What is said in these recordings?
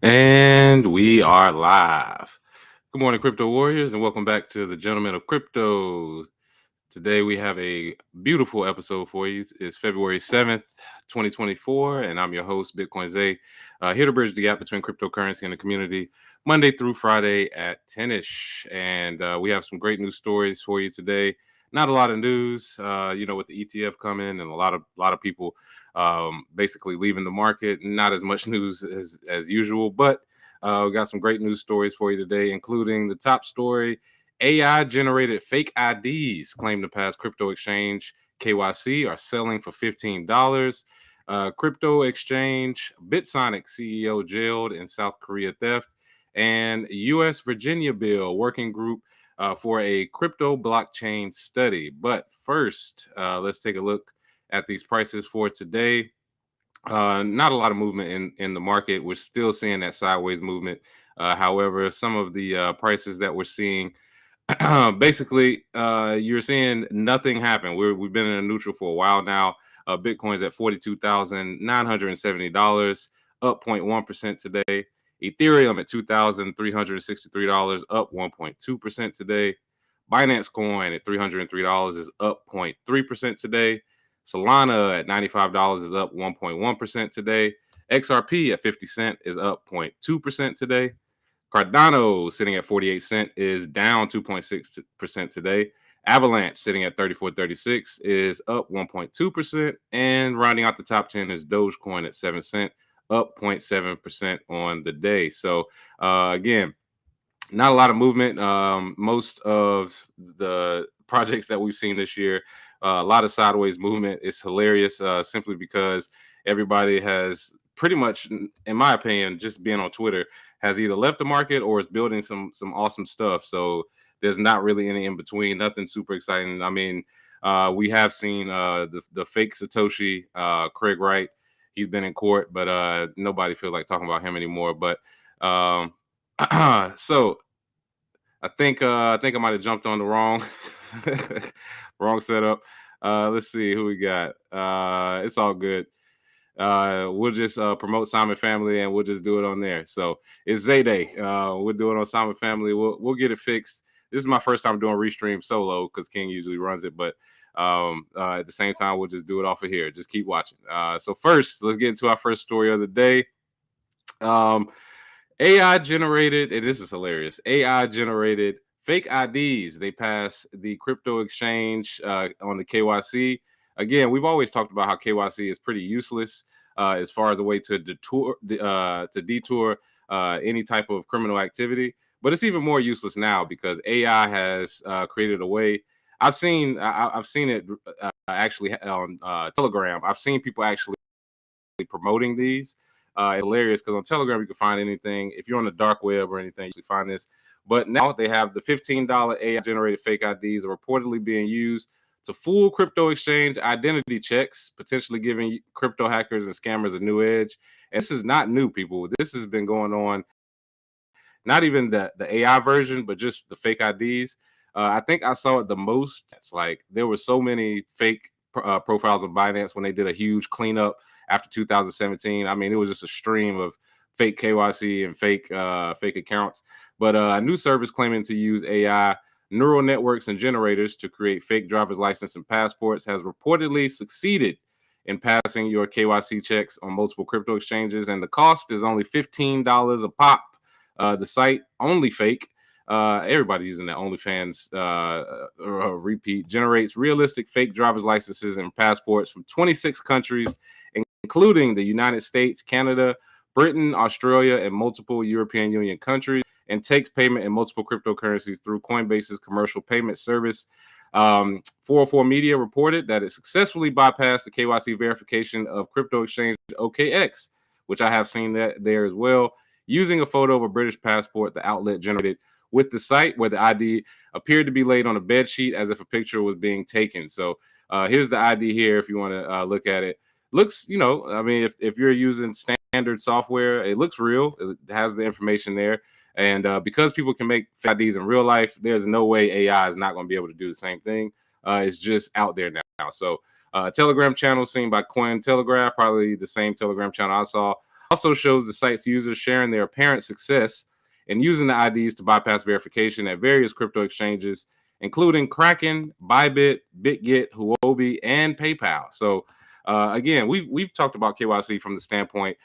And we are live. Good morning, crypto warriors, and welcome back to the Gentlemen of Crypto. Today we have a beautiful episode for you. It's February 7th, 2024, and I'm your host, Bitcoin Zay, here to bridge the gap between cryptocurrency and the community Monday through Friday at 10ish. And we have some great news stories for you today. Not a lot of news, with the ETF coming and a lot of people basically leaving the market. Not as much news as usual, but we got some great news stories for you today, including the top story: AI generated fake IDs claim to pass crypto exchange KYC are selling for $15. Crypto exchange Bitsonic CEO jailed in South Korea theft, and U.S. Virginia bill working group for a crypto blockchain study. But first, let's take a look at these prices for today. Not a lot of movement in the market. We're still seeing that sideways movement. However, some of the prices that we're seeing, basically, you're seeing nothing happen. We've been in a neutral for a while now. Bitcoin's at $42,970, up 0.1% today. Ethereum at $2,363, up 1.2% today. Binance Coin at $303 is up 0.3% today. Solana at $95 is up 1.1% today. XRP at 50 cent is up 0.2% today. Cardano sitting at 48 cent is down 2.6% today. Avalanche sitting at 34.36 is up 1.2%. And rounding out the top 10 is Dogecoin at 7 cent, up 0.7% on the day. So again, not a lot of movement. Most of the projects that we've seen this year, a lot of sideways movement. It's hilarious, simply because everybody has pretty much, in my opinion, just being on Twitter, has either left the market or is building some awesome stuff. So there's not really any in between. Nothing super exciting. I mean, we have seen the fake Satoshi, Craig Wright. He's been in court, but nobody feels like talking about him anymore. But um, so I think I might have jumped on the wrong wrong setup. Let's see who we got. It's all good. We'll just promote Simon Family and we'll just do it on there. So it's Zayday. We'll do it on Simon Family. We'll get it fixed. This is my first time doing Restream solo because King usually runs it, but at the same time we'll just do it off of here. Just keep watching. So first, let's get into our first story of the day. Um, AI generated, and this is hilarious. AI generated fake IDs. They pass the crypto exchange on the KYC. Again, we've always talked about how KYC is pretty useless as far as a way to detour any type of criminal activity. But it's even more useless now because AI has created a way. I've seen it actually on Telegram. I've seen people actually promoting these. It's hilarious because on Telegram you can find anything. If you're on the dark web or anything, you can find this. But now they have the $15 AI generated fake IDs are reportedly being used to fool crypto exchange identity checks, potentially giving crypto hackers and scammers a new edge. And this is not new, people. This has been going on. Not even the AI version, but just the fake IDs. I think I saw it the most. It's like there were so many fake profiles of Binance when they did a huge cleanup after 2017. I mean, it was just a stream of fake KYC and fake accounts. But a new service claiming to use AI neural networks and generators to create fake driver's license and passports has reportedly succeeded in passing your KYC checks on multiple crypto exchanges, and the cost is only $15 a pop. The site OnlyFake, everybody's using that OnlyFans repeat, generates realistic fake driver's licenses and passports from 26 countries, including the United States, Canada, Britain, Australia, and multiple European Union countries, and takes payment in multiple cryptocurrencies through Coinbase's commercial payment service. 404 Media reported that it successfully bypassed the KYC verification of crypto exchange OKX, which I have seen that there as well, using a photo of a British passport the outlet generated with the site, where the ID appeared to be laid on a bed sheet as if a picture was being taken. So here's the ID here if you want to look at it. Looks, I mean, if you're using standard software, it looks real. It has the information there. And because people can make fake IDs in real life, there's no way AI is not going to be able to do the same thing. It's just out there now. So Telegram channel seen by Cointelegraph, probably the same Telegram channel I saw. Also shows the site's users sharing their apparent success and using the IDs to bypass verification at various crypto exchanges, including Kraken, Bybit, BitGet, Huobi, and PayPal. So again, we've talked about KYC from the standpoint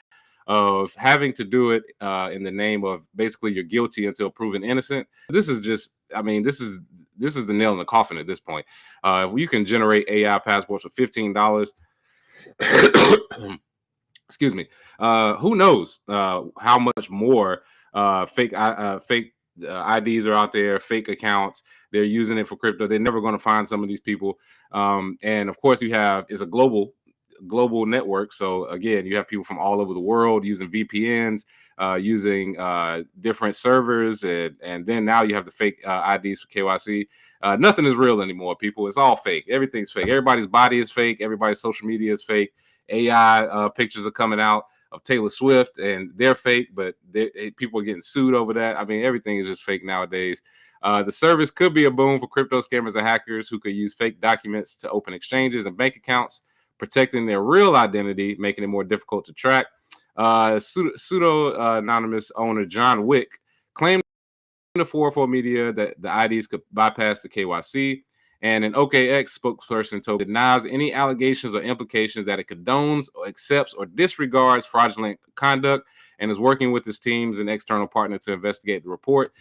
of having to do it in the name of basically you're guilty until proven innocent. This is just, I mean, this is the nail in the coffin at this point. If you can generate AI passports for $15, excuse me, who knows how much more fake IDs are out there, fake accounts. They're using it for crypto. They're never going to find some of these people. And of course, it's a global network. So again, you have people from all over the world using VPNs, using different servers, and then now you have the fake IDs for KYC. Nothing is real anymore, people. It's all fake. Everything's fake. Everybody's body is fake. Everybody's social media is fake. AI pictures are coming out of Taylor Swift, and they're fake, but people are getting sued over that. I mean, everything is just fake nowadays. The service could be a boon for crypto scammers and hackers who could use fake documents to open exchanges and bank accounts, protecting their real identity, making it more difficult to track. Pseudo anonymous owner John Wick claimed to 404 Media that the IDs could bypass the KYC. And an OKX spokesperson denies any allegations or implications that it condones or accepts or disregards fraudulent conduct and is working with its teams and external partner to investigate the report.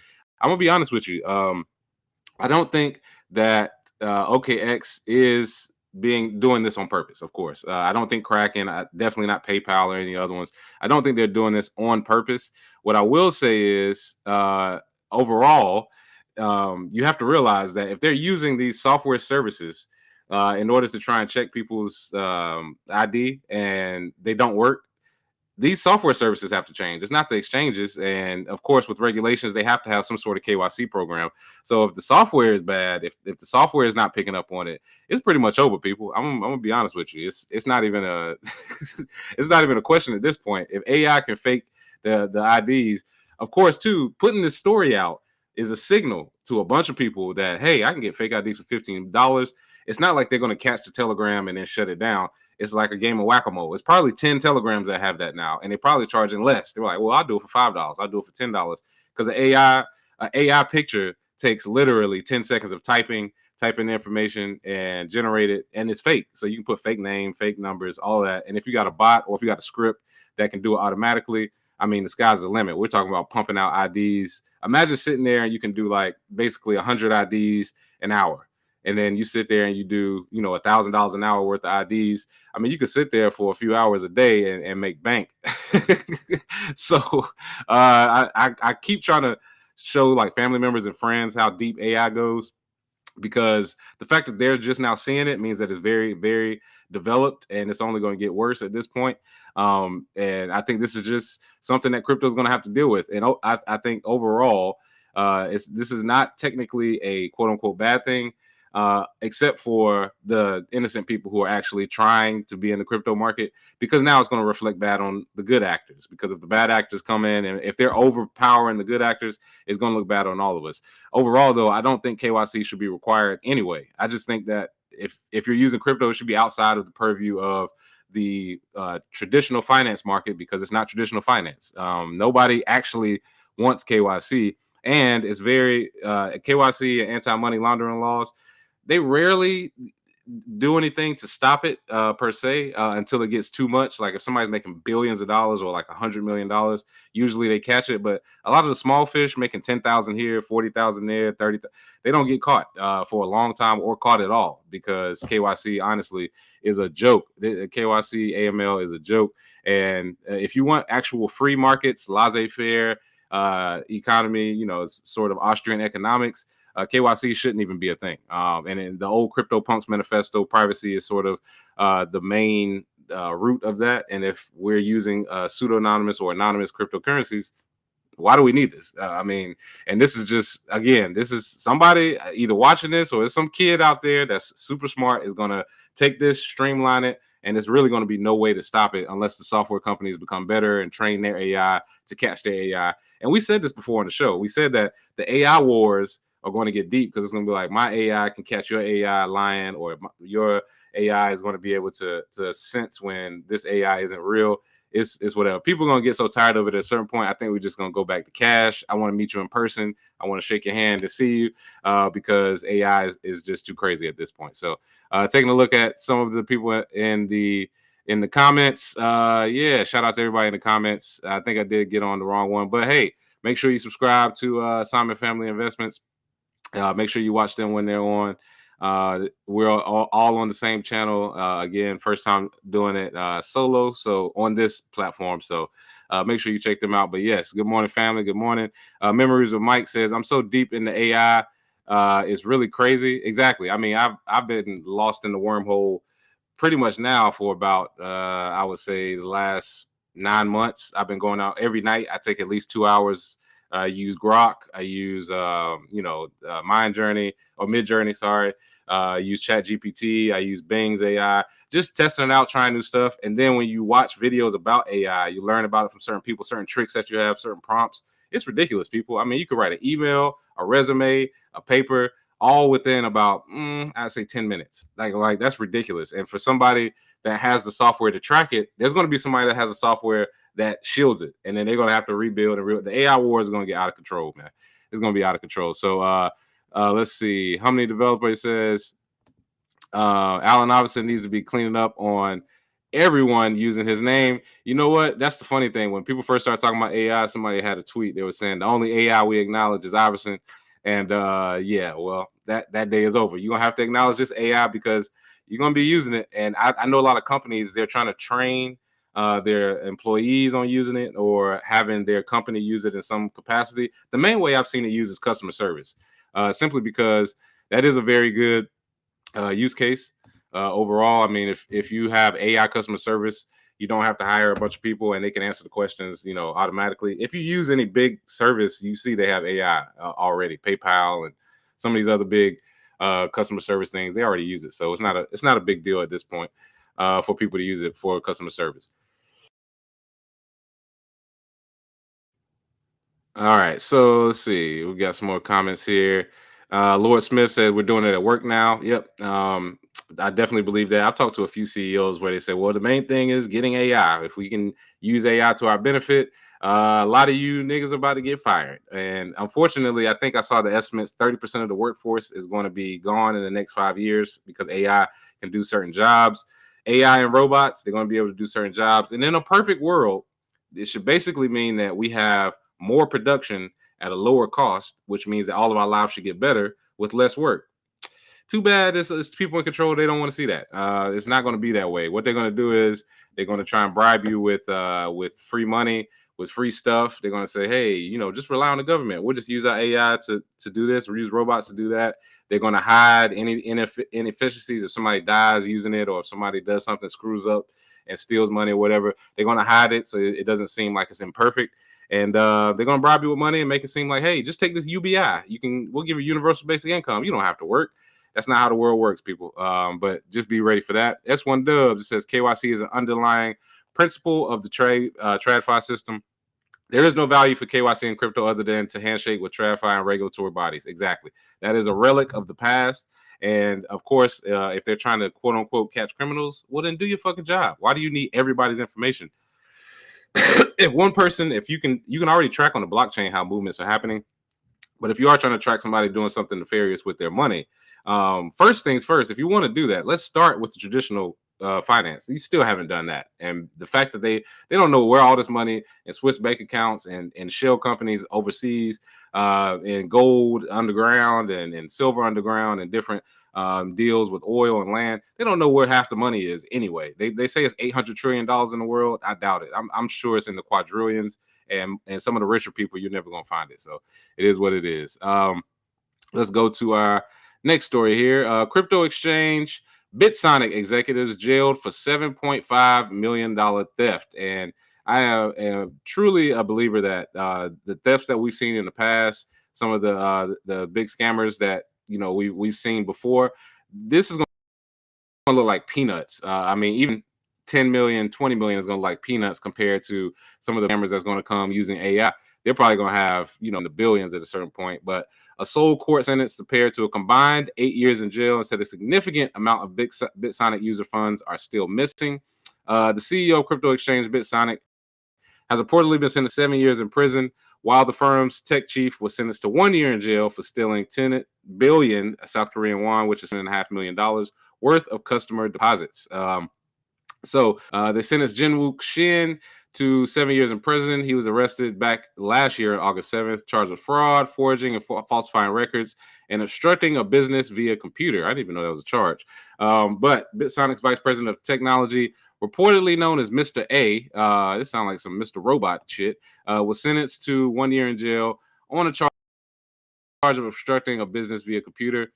I'm going to be honest with you. I don't think that OKX is doing this on purpose, of course. I don't think Kraken, definitely not PayPal or any other ones. I don't think they're doing this on purpose. What I will say is overall, you have to realize that if they're using these software services in order to try and check people's ID and they don't work, these software services have to change. It's not the exchanges. And of course, with regulations, they have to have some sort of KYC program. So if the software is bad, if the software is not picking up on it, it's pretty much over, people. I'm gonna be honest with you. It's not even a it's not even a question at this point. If AI can fake the IDs, of course, too, putting this story out is a signal to a bunch of people that, hey, I can get fake IDs for $15. It's not like they're going to catch the telegram and then shut it down. It's like a game of whack-a-mole. It's probably 10 telegrams that have that now, and they're probably charging less. They're like, well, I'll do it for $5. I'll do it for $10 because an AI picture takes literally 10 seconds of typing the information and generate it, and it's fake. So you can put fake name, fake numbers, all that. And if you got a bot or if you got a script that can do it automatically, I mean, the sky's the limit. We're talking about pumping out IDs. Imagine sitting there and you can do like basically 100 IDs an hour. And then you sit there and you do, $1,000 an hour worth of IDs. I mean, you could sit there for a few hours a day and make bank. So I keep trying to show like family members and friends how deep AI goes, because the fact that they're just now seeing it means that it's very, very developed and it's only going to get worse at this point. And I think this is just something that crypto is going to have to deal with. And I think overall, this is not technically a quote unquote bad thing, except for the innocent people who are actually trying to be in the crypto market, because now it's going to reflect bad on the good actors. Because if the bad actors come in and if they're overpowering the good actors, it's going to look bad on all of us. Overall, though, I don't think KYC should be required anyway. I just think that if you're using crypto, it should be outside of the purview of the traditional finance market, because it's not traditional finance. Nobody actually wants KYC, and it's very KYC and anti-money laundering laws. They rarely do anything to stop it per se until it gets too much. Like if somebody's making billions of dollars or like $100 million, usually they catch it. But a lot of the small fish making 10,000 here, 40,000 there, 30, they don't get caught for a long time or caught at all, because KYC honestly is a joke. The KYC AML is a joke. And if you want actual free markets, laissez-faire economy, it's sort of Austrian economics, KYC shouldn't even be a thing. And in the old CryptoPunks manifesto, privacy is sort of the main root of that. And if we're using pseudo-anonymous or anonymous cryptocurrencies, why do we need this? And this is just, again, this is somebody either watching this or there's some kid out there that's super smart is going to take this, streamline it, and it's really going to be no way to stop it unless the software companies become better and train their AI to catch their AI. And we said this before on the show. We said that the AI wars are going to get deep, because it's going to be like, my AI can catch your AI lying, or your AI is going to be able to sense when this AI isn't real. it's whatever. People are gonna get so tired of it at a certain point. I think we're just gonna go back to cash. I want to meet you in person. I want to shake your hand to see you, because AI is just too crazy at this point. So taking a look at some of the people in the comments. Yeah, shout out to everybody in the comments. I think I did get on the wrong one, but hey, make sure you subscribe to Simon Family Investments. Make sure you watch them when they're on. We're all on the same channel. Again, first time doing it solo, so on this platform. So make sure you check them out. But yes, good morning, family. Good morning. Memories of Mike says, I'm so deep in the AI. It's really crazy. Exactly. I mean, I've been lost in the wormhole pretty much now for about I would say the last 9 months. I've been going out every night. I take at least 2 hours. I use Grok. I use Mind Journey or Mid Journey. Sorry. Use Chat GPT. I use Bing's AI. Just testing it out, trying new stuff. And then when you watch videos about AI, you learn about it from certain people, certain tricks that you have, certain prompts. It's ridiculous, people. I mean, you could write an email, a resume, a paper, all within about I'd say 10 minutes. Like that's ridiculous. And for somebody that has the software to track it, there's going to be somebody that has a software that shields it, and then they're going to have to rebuild the AI war is going to get out of control, man. It's going to be out of control. So let's see how many developers. Says Allen Iverson needs to be cleaning up on everyone using his name. You know what? That's the funny thing. When people first started talking about AI, somebody had a tweet. They were saying the only AI we acknowledge is Iverson. And yeah, well, that day is over. You're going to have to acknowledge this AI because you're going to be using it. And I know a lot of companies, they're trying to train their employees on using it or having their company use it in some capacity. The main way I've seen it used is customer service, simply because that is a very good use case overall. I mean, if you have AI customer service, you don't have to hire a bunch of people and they can answer the questions, automatically. If you use any big service, you see they have AI already. PayPal and some of these other big customer service things, they already use it. So it's not a big deal at this point for people to use it for customer service. All right, so let's see. We got some more comments here. Lord Smith said we're doing it at work now. Yep, I definitely believe that. I've talked to a few CEOs where they say, "Well, the main thing is getting AI. If we can use AI to our benefit, a lot of you niggas are about to get fired." And unfortunately, I think I saw the estimates: 30% of the workforce is going to be gone in the next 5 years because AI can do certain jobs. AI and robots, they're going to be able to do certain jobs. And in a perfect world, it should basically mean that we have more production at a lower cost, which means that all of our lives should get better with less work. Too bad it's people in control. They don't want to see that. It's not going to be that way. What they're going to do is they're going to try and bribe you with free money, with free stuff. They're going to say, hey, just rely on the government. We'll just use our AI to do this. We'll use robots to do that. They're going to hide any inefficiencies if somebody dies using it or if somebody does something, screws up and steals money or whatever. They're going to hide it so it doesn't seem like it's imperfect. And they're going to bribe you with money and make it seem like, hey, just take this UBI. We'll give you universal basic income. You don't have to work. That's not how the world works, people. But just be ready for that. S1 Dubs, it says KYC is an underlying principle of the TradFi system. There is no value for KYC in crypto other than to handshake with TradFi and regulatory bodies. Exactly. That is a relic of the past. And of course, if they're trying to quote unquote catch criminals, well, then do your fucking job. Why do you need everybody's information? If you can already track on the blockchain how movements are happening. But if you are trying to track somebody doing something nefarious with their money, first things first, if you want to do that, let's start with the traditional finance. You still haven't done that. And the fact that they don't know where all this money in Swiss bank accounts and shell companies overseas, in gold underground and silver underground and different deals with oil and land, they don't know where half the money is anyway. They say it's $800 trillion in the world. I doubt it. I'm sure it's in the quadrillions, and some of the richer people, you're never going to find it. So it is what it is. Let's go to our next story here. Crypto exchange BitSonic executives jailed for $7.5 million theft. And I am truly a believer that the thefts that we've seen in the past, some of the big scammers that we've seen before, this is going to look like peanuts. I mean, even 10 million, 20 million is going to look like peanuts compared to some of the scammers that's going to come using AI. They're probably going to have in the billions at a certain point. But a sole court sentence compared to a combined 8 years in jail and said a significant amount of BitSonic user funds are still missing. The CEO of crypto exchange BitSonic has reportedly been sentenced to 7 years in prison, while the firm's tech chief was sentenced to 1 year in jail for stealing 10 billion South Korean won, which is $7.5 million worth of customer deposits. They sentenced Jinwook Shin to 7 years in prison. He was arrested back last year, August 7th, charged with fraud, forging, and falsifying records, and obstructing a business via computer. I didn't even know that was a charge. But BitSonic's vice president of technology, reportedly known as Mr. A, this sounds like some Mr. Robot shit, was sentenced to 1 year in jail on a charge of obstructing a business via computer.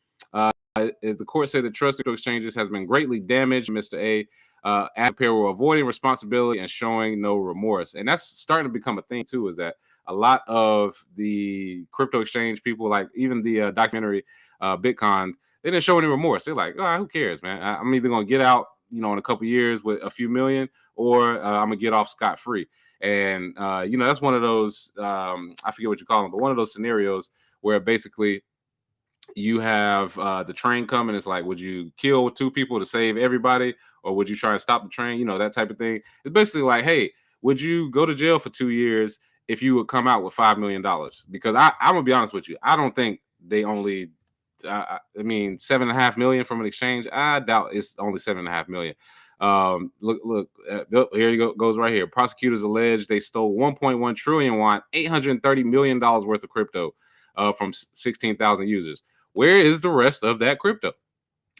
The court said the trust of exchanges has been greatly damaged. Mr. A pair were avoiding responsibility and showing no remorse. And that's starting to become a thing too, is that a lot of the crypto exchange people, like even the documentary Bitcoin, they didn't show any remorse. They're like, oh, who cares, man? I'm either going to get out, in a couple years with a few million, or I'm going to get off scot-free. And, that's one of those, I forget what you call them, but one of those scenarios where basically you have the train coming. It's like, would you kill 2 people to save everybody, or would you try and stop the train? That type of thing. It's basically like, hey, would you go to jail for 2 years if you would come out with $5 million? Because I'm gonna be honest with you, I don't think they only, $7.5 million from an exchange. I doubt it's only $7.5 million. Look, here you go, goes right here. Prosecutors allege they stole 1.1 trillion won, $830 million worth of crypto from 16,000 users. Where is the rest of that crypto?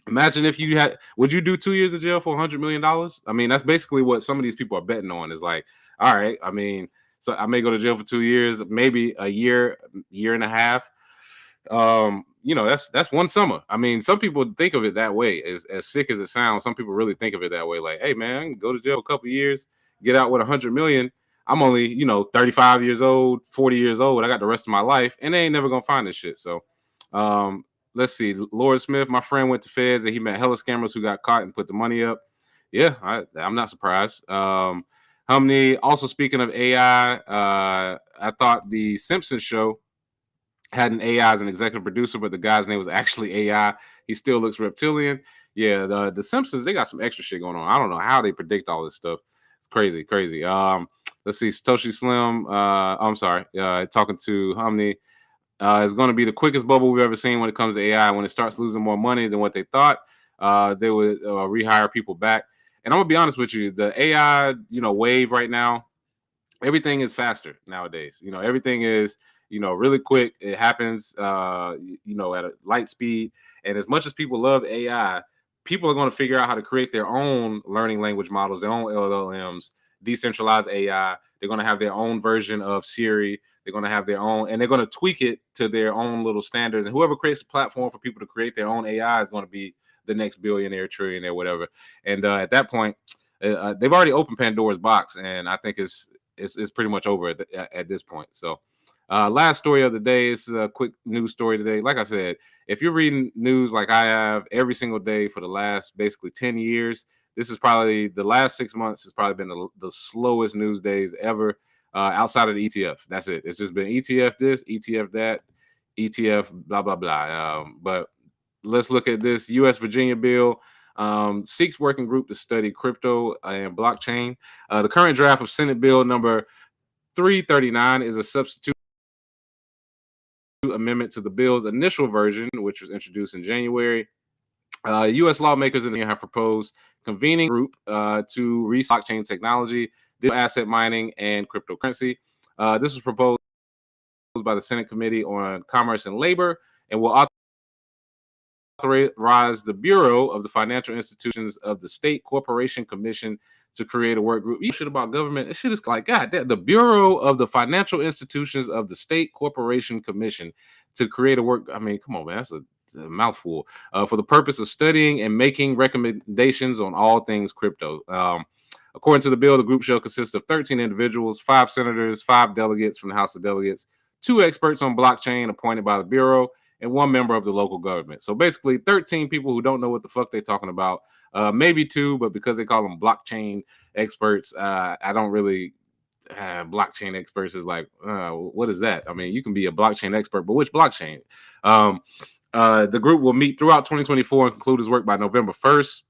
Imagine if you would you do 2 years of jail for $100 million? I mean, that's basically what some of these people are betting on, is like, all right, so I may go to jail for 2 years, maybe a year and a half. That's one summer. I mean, some people think of it that way. As sick as it sounds, some people really think of it that way. Like, hey man, I can go to jail a couple years, get out with $100 million. I'm only, 35 years old, 40 years old. I got the rest of my life, and they ain't never gonna find this shit. So, let's see. Lord Smith, my friend, went to feds and he met hella scammers who got caught and put the money up. Yeah, I'm not surprised. Humney, also speaking of AI, I thought the Simpsons show had an AI as an executive producer, but the guy's name was actually AI. He still looks reptilian. Yeah, the Simpsons, they got some extra shit going on. I don't know how they predict all this stuff. It's crazy. Let's see, Satoshi Slim. I'm sorry. Talking to Humney. It's going to be the quickest bubble we've ever seen when it comes to AI. When it starts losing more money than what they thought, they would rehire people back. And I'm gonna be honest with you, the AI, wave right now, everything is faster nowadays. Everything is, really quick. It happens, at a light speed. And as much as people love AI, people are going to figure out how to create their own learning language models, their own LLMs, decentralized AI. They're going to have their own version of Siri. They're going to have their own, and they're going to tweak it to their own little standards. And whoever creates a platform for people to create their own AI is going to be the next billionaire, trillionaire, whatever. And at that point, they've already opened Pandora's box, and I think it's pretty much over at this point. So, last story of the day. This is a quick news story today. Like I said, if you're reading news like I have every single day for the last basically 10 years, this is probably the last 6 months has probably been the slowest news days ever, outside of the ETF. That's it. It's just been ETF this, ETF that, ETF blah blah blah. But let's look at this U.S. Virginia bill. Seeks working group to study crypto and blockchain. The current draft of Senate Bill number 339 is a substitute amendment to the bill's initial version, which was introduced in January. U.S. lawmakers in the have proposed convening a group to research blockchain technology, digital asset mining, and cryptocurrency. This was proposed by the Senate Committee on Commerce and Labor, and will authorize the Bureau of the Financial Institutions of the State Corporation Commission to create a work group. You shit about government. This shit is like, God, the Bureau of the Financial Institutions of the State Corporation Commission to create a work. I mean, come on, man, that's a mouthful. For the purpose of studying and making recommendations on all things crypto. According to the bill, the group shall consist of 13 individuals, 5 senators, 5 delegates from the House of Delegates, 2 experts on blockchain appointed by the Bureau, and 1 member of the local government. So basically 13 people who don't know what the fuck they're talking about. Maybe 2, but because they call them blockchain experts, I don't really blockchain experts is like, what is that? I mean, you can be a blockchain expert, but which blockchain? The group will meet throughout 2024 and conclude its work by November 1st,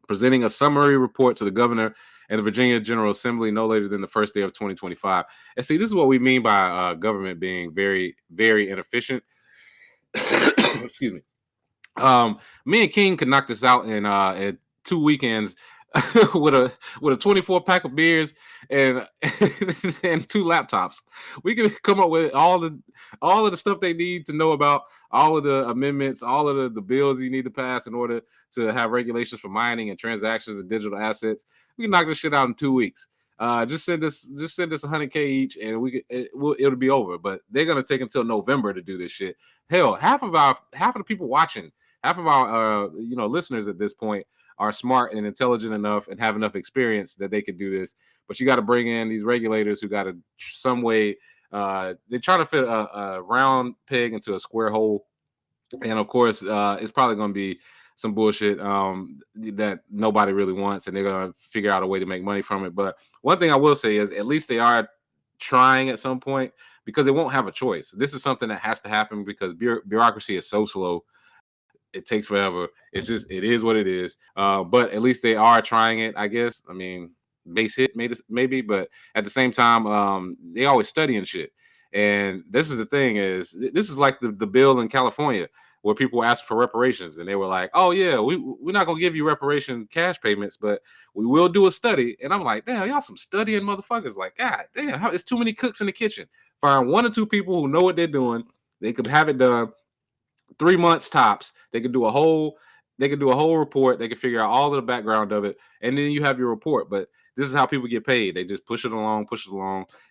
presenting a summary report to the governor and the Virginia General Assembly no later than the first day of 2025. And see, this is what we mean by government being very, very inefficient. Excuse me. Me and King could knock this out in 2 weekends with a 24 pack of beers and and 2 laptops. We could come up with all of the stuff they need to know about all of the amendments, all of the bills you need to pass in order to have regulations for mining and transactions and digital assets. We can knock this shit out in 2 weeks. Just send us 100K each, and it'll be over. But they're gonna take until November to do this shit. Hell, half of the people watching, half of our listeners at this point are smart and intelligent enough and have enough experience that they could do this. But you got to bring in these regulators who got to some way. They try to fit a round peg into a square hole, and of course, it's probably going to be some bullshit that nobody really wants, and they're going to figure out a way to make money from it. But one thing I will say is, at least they are trying at some point, because they won't have a choice. This is something that has to happen because bureaucracy is so slow. It takes forever. It is what it is. But at least they are trying it, I guess. I mean, base hit maybe, but at the same time, they always studying shit. And this is the thing this is like the bill in California where people ask for reparations, and they were like, "Oh yeah, we're not gonna give you reparation cash payments, but we will do a study." And I'm like, "Damn, y'all some studying motherfuckers!" Like, God damn, it's too many cooks in the kitchen. Find 1 or 2 people who know what they're doing. They could have it done 3 months tops. They could do a whole report. They can figure out all of the background of it, and then you have your report. But this is how people get paid. They just push it along,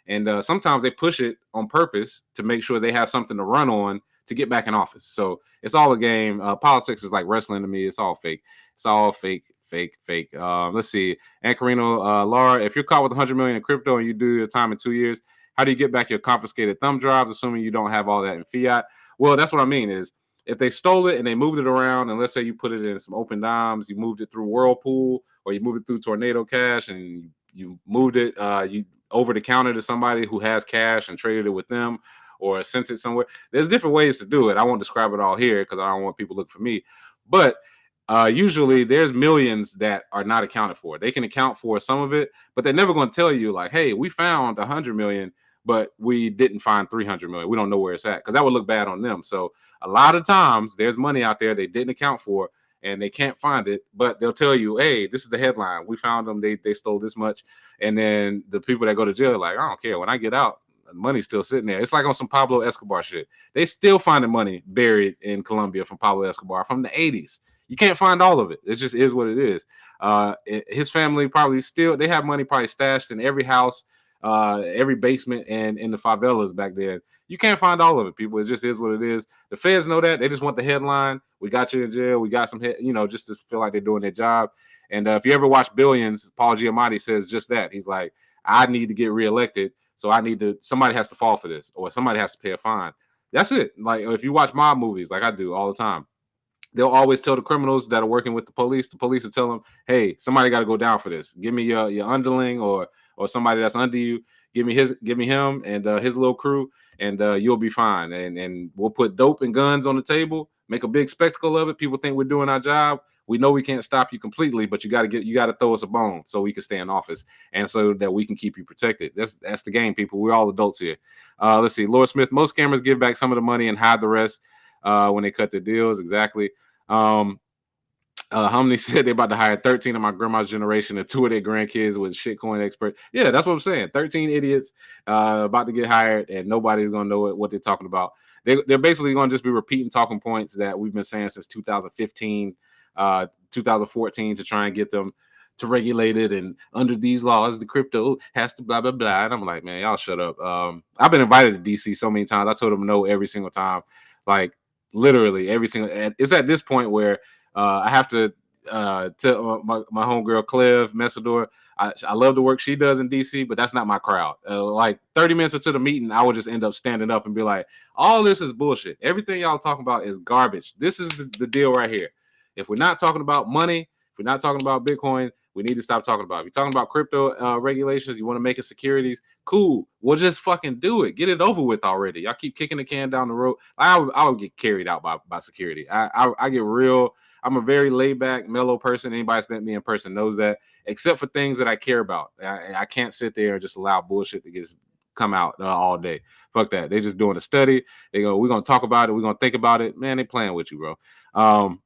and sometimes they push it on purpose to make sure they have something to run on to get back in office. So it's all a game. Politics is like wrestling to me. It's all fake. It's all fake. Let's see. And Carino, Laura, if you're caught with 100 million in crypto and you do your time in 2 years, how do you get back your confiscated thumb drives, assuming you don't have all that in fiat? Well, that's what I mean is, if they stole it and they moved it around, and let's say you put it in some open dimes, you moved it through Whirlpool, or you moved it through Tornado Cash, and you moved it you over the counter to somebody who has cash and traded it with them, or sent it somewhere. There's different ways to do it. I won't describe it all here because I don't want people to look for me. But usually there's millions that are not accounted for. They can account for some of it, but they're never going to tell you like, "Hey, we found 100 million, but we didn't find 300 million. We don't know where it's at," because that would look bad on them. So a lot of times there's money out there they didn't account for and they can't find it, but they'll tell you, "Hey, this is the headline. We found them. They stole this much." And then the people that go to jail are like, "I don't care. When I get out, the money's still sitting there." It's like on some Pablo Escobar shit. They still finding money buried in Colombia from Pablo Escobar from the 80s. You can't find all of it. It just is what it is. His family probably they have money probably stashed in every house, every basement, and in the favelas back then. You can't find all of it, people. It just is what it is. The feds know that. They just want the headline. We got you in jail. We got some, just to feel like they're doing their job. And if you ever watch Billions, Paul Giamatti says just that. He's like, "I need to get reelected, so somebody has to fall for this, or somebody has to pay a fine." That's it. Like, if you watch mob movies, like I do all the time, they'll always tell the criminals that are working with the police will tell them, "Hey, somebody got to go down for this. Give me your underling or somebody that's under you. Give me him and his little crew, and you'll be fine. And we'll put dope and guns on the table, make a big spectacle of it. People think we're doing our job. We know we can't stop you completely, but you got to throw us a bone so we can stay in office and so that we can keep you protected." That's the game, people. We're all adults here. Let's see. Laura Smith, most scammers give back some of the money and hide the rest when they cut their deals. Exactly. Hominy said they're about to hire 13 of my grandma's generation and 2 of their grandkids with shitcoin experts. Yeah, that's what I'm saying. 13 idiots about to get hired, and nobody's going to know what they're talking about. They're basically going to just be repeating talking points that we've been saying since 2015, 2014 to try and get them to regulate it. And under these laws, the crypto has to blah, blah, blah. And I'm like, man, y'all shut up. I've been invited to DC so many times. I told them no every single time. Like, literally every single. It's at this point where I have to tell my homegirl Clev Messador, I love the work she does in DC, but that's not my crowd. Like 30 minutes into the meeting, I would just end up standing up and be like, "All this is bullshit. Everything y'all talking about is garbage. This is the deal right here. If we're not talking about money, if we're not talking about Bitcoin, we need to stop talking about it. If you're talking about crypto regulations, you want to make it securities, cool. We'll just fucking do it. Get it over with already. Y'all keep kicking the can down the road." I would get carried out by security. I get real I'm a very laid back, mellow person. Anybody that's met me in person knows that, except for things that I care about. I can't sit there and just allow bullshit to just come out all day. Fuck that. They just doing a study. They go, we're gonna talk about it. We're gonna think about it. Man, they playing with you, bro.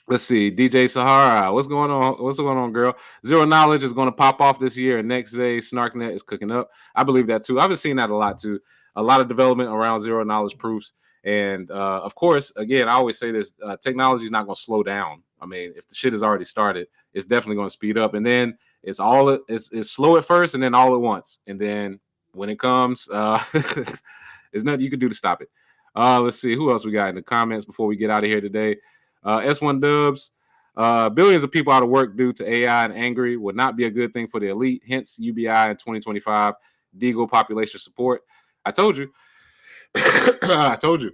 Let's see, DJ Sahara, what's going on? What's going on, girl? Zero Knowledge is going to pop off this year, and next day SnarkNet is cooking up. I believe that too. I've been seeing that a lot too. A lot of development around zero knowledge proofs, and of course, again, I always say this: technology is not going to slow down. I mean, if the shit has already started, it's definitely going to speed up, and then it's slow at first, and then all at once, and then when it comes, there's nothing you can do to stop it. Let's see who else we got in the comments before we get out of here today. S1 Dubs, billions of people out of work due to AI and angry would not be a good thing for the elite. Hence, UBI in 2025, Deagle population support. I told you. I told you.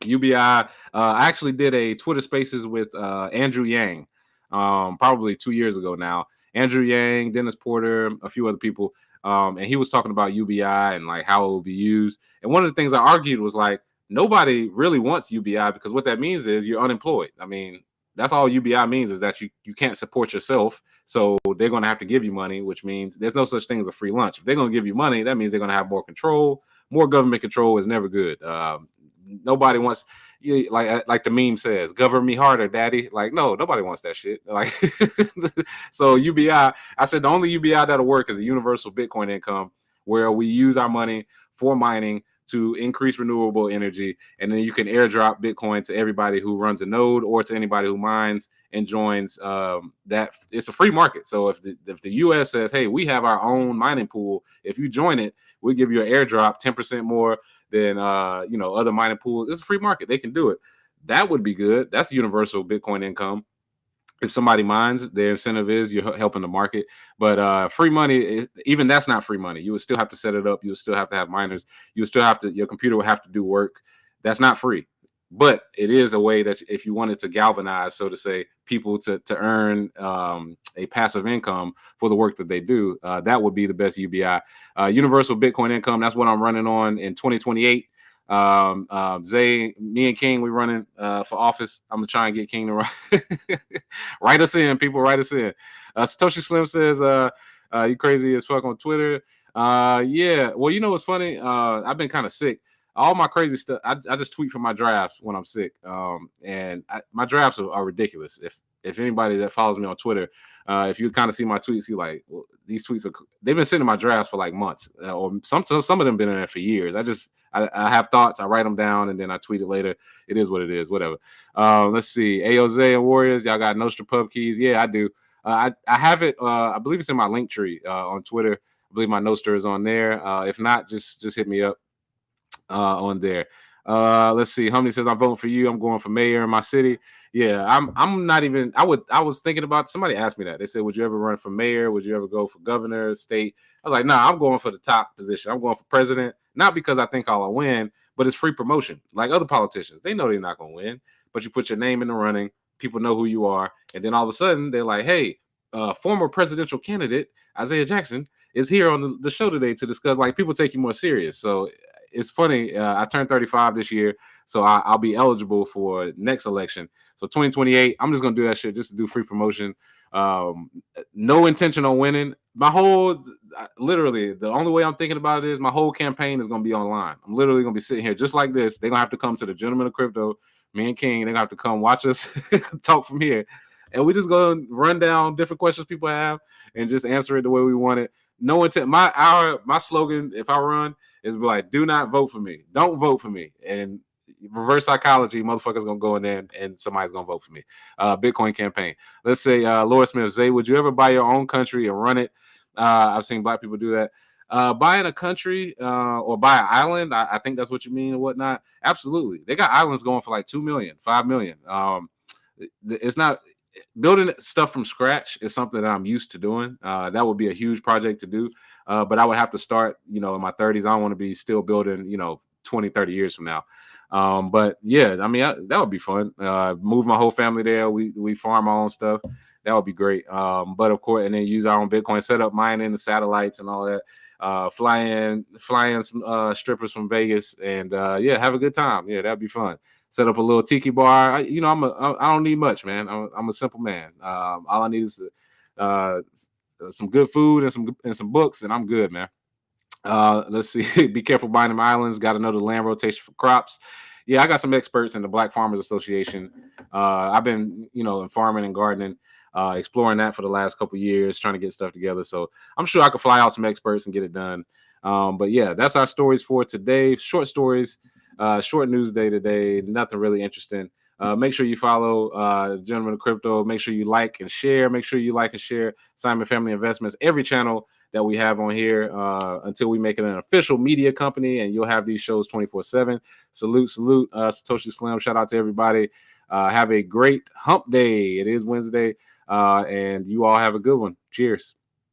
UBI. I actually did a Twitter Spaces with Andrew Yang, probably 2 years ago now. Andrew Yang, Dennis Porter, a few other people, and he was talking about UBI and like how it will be used. And one of the things I argued was like, nobody really wants UBI because what that means is you're unemployed. I mean, that's all UBI means is that you can't support yourself. So they're going to have to give you money, which means there's no such thing as a free lunch. If they're going to give you money, that means they're going to have more control. More government control is never good. Nobody wants, like the meme says, govern me harder, daddy. Like, no, nobody wants that shit. Like, so UBI, I said the only UBI that'll work is a universal Bitcoin income where we use our money for mining to increase renewable energy, and then you can airdrop Bitcoin to everybody who runs a node or to anybody who mines and joins. That it's a free market. So if the U.S. says, "Hey, we have our own mining pool. If you join it, we give you an airdrop 10% more than other mining pools." It's a free market. They can do it. That would be good. That's universal Bitcoin income. If somebody mines, their incentive is you're helping the market. But free money, even that's not free money. You would still have to set it up. You would still have to have miners. You would still have to, your computer would have to do work. That's not free. But it is a way that if you wanted to galvanize, so to say, people to earn a passive income for the work that they do, that would be the best UBI. Universal Bitcoin income, that's what I'm running on in 2028. Zay, me and King, we running for office. I'm gonna try and get King to run. Write us in, people. Write us in. Satoshi Slim says, "You crazy as fuck on Twitter." Yeah. Well, you know what's funny? I've been kind of sick. All my crazy stuff, I just tweet from my drafts when I'm sick. And my drafts are ridiculous. If anybody that follows me on Twitter, if you kind of see my tweets, you like, well, these tweets they've been sitting in my drafts for like months, or some of them been in there for years. I have thoughts, I write them down, and then I tweet it later. It is what it is, whatever. Let's see. AOZ and Warriors, y'all got Nostra pub keys? Yeah, I do. I have it. I believe it's in my link tree on Twitter. I believe my Nostra is on there. If not, just hit me up on there. Let's see. Homie says, "I'm voting for you. I'm going for mayor in my city." Yeah, I'm not even. I was thinking about. Somebody asked me that. They said, "Would you ever run for mayor? Would you ever go for governor, state?" I was like, "Nah, I'm going for the top position. I'm going for president." Not because I think I'll win, but it's free promotion. Like other politicians, they know they're not going to win, but you put your name in the running. People know who you are, and then all of a sudden they're like, "Hey, former presidential candidate Isaiah Jackson is here on the show today to discuss." Like people take you more serious. So it's funny. I turned 35 this year, so I'll be eligible for next election. So 2028, I'm just gonna do that shit just to do free promotion. No intention on winning. Literally, the only way I'm thinking about it is my whole campaign is gonna be online. I'm literally gonna be sitting here just like this. They're gonna have to come to the Gentlemen of Crypto, me and King. They're gonna have to come watch us talk from here, and we just gonna run down different questions people have and just answer it the way we want it. No intent. My slogan, if I run, is be like, "Do not vote for me. Don't vote for me." And reverse psychology, motherfuckers gonna go in there and somebody's gonna vote for me. Bitcoin campaign. Let's say Laura Smith, Zay, would you ever buy your own country and run it? I've seen black people do that. Buying a country or buy an island, I think that's what you mean and whatnot. Absolutely. They got islands going for like 2 million, 5 million. It's not building stuff from scratch is something that I'm used to doing. That would be a huge project to do. But I would have to start, in my 30s. I don't want to be still building, 20, 30 years from now. But yeah, I mean, that would be fun. Move my whole family there. We farm our own stuff. that would be great. But of course, and then use our own Bitcoin, set up mining the satellites and all that. Fly in some strippers from Vegas, and yeah, have a good time. Yeah, that'd be fun. Set up a little tiki bar. I don't need much, man. I'm a simple man. All I need is uh, some good food and some books, and I'm good, man. Let's see. Be careful buying them islands. Got another land rotation for crops. Yeah, I got some experts in the Black Farmers Association. I've been, in farming and gardening, exploring that for the last couple of years, trying to get stuff together. So I'm sure I could fly out some experts and get it done. But yeah, that's our stories for today. Short stories, short news day today. Nothing really interesting. Make sure you follow Gentlemen of Crypto. Make sure you like and share. Make sure you like and share Simon Family Investments, every channel that we have on here until we make it an official media company, and you'll have these shows 24/7. Salute, Satoshi Slim. Shout out to everybody. Have a great hump day. It is Wednesday, and you all have a good one. Cheers.